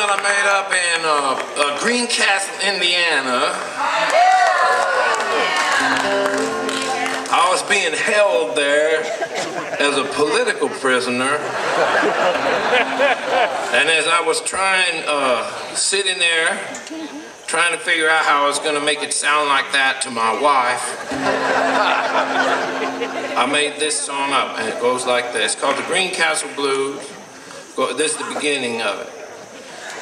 that I made up in Greencastle, Indiana. I was being held there as a political prisoner. And as I was sitting there, trying to figure out how I was going to make it sound like that to my wife, I made this song up, and it goes like this. It's called the Greencastle Blues. This is the beginning of it.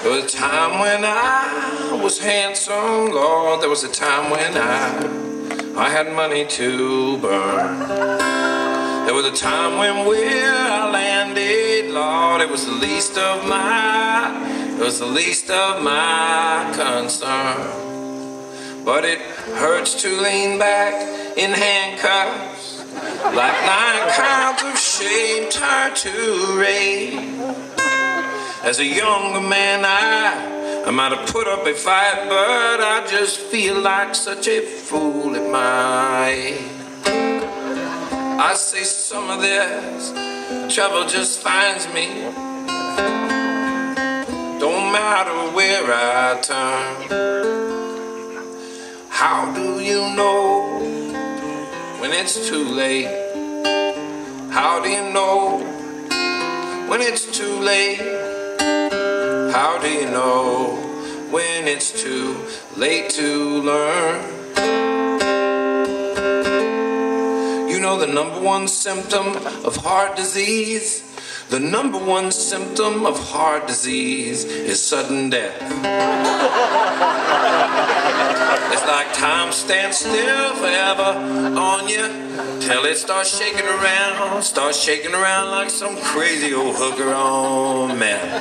There was a time when I was handsome, Lord. There was a time when I had money to burn. There was a time when where I landed, Lord, it was the least of my concern. But it hurts to lean back in handcuffs, like 9 pounds of shame turned to rage. As a younger man, I might have put up a fight, but I just feel like such a fool at my age. I say some of this trouble just finds me. Don't matter where I turn. How do you know when it's too late? How do you know when it's too late? How do you know when it's too late to learn? You know the #1 symptom of heart disease? The #1 symptom of heart disease is sudden death. It's like time stands still forever on you till it starts shaking around like some crazy old hooker on meth.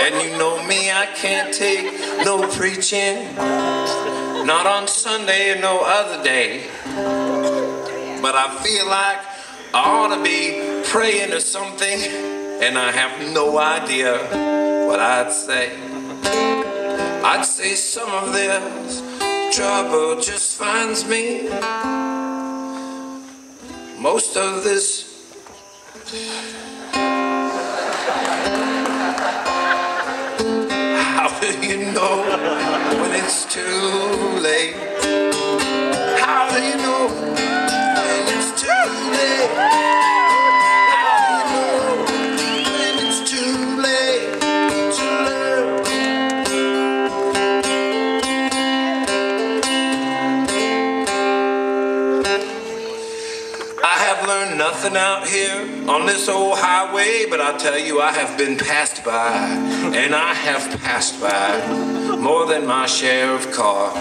And you know me, I can't take no preaching, not on Sunday or no other day. But I feel like I ought to be praying or something, and I have no idea what I'd say. I'd say some of this trouble just finds me. Most of this how do you know when it's too late? How do you know when it's too late? How do you know when it's too late to learn? I have learned nothing out here on this old highway, but I'll tell you I have been passed by, and I have passed by more than my share of cars.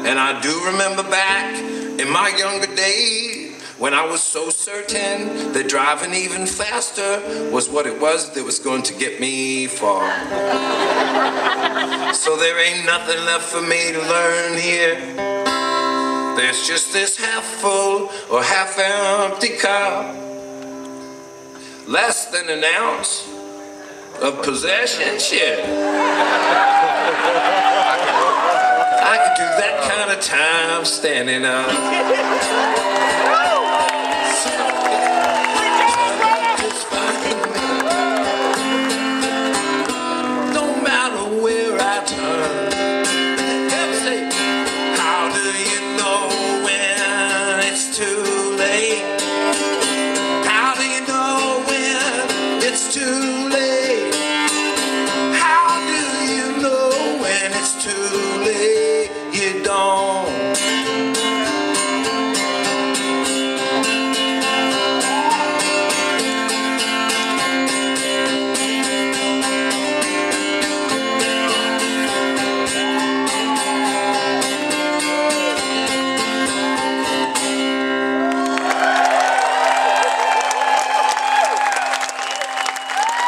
And I do remember back in my younger days when I was so certain that driving even faster was what it was that was going to get me far. So there ain't nothing left for me to learn here. There's just this half full or half empty cup, less than an ounce of possession. Shit. I could do that kind of time standing up.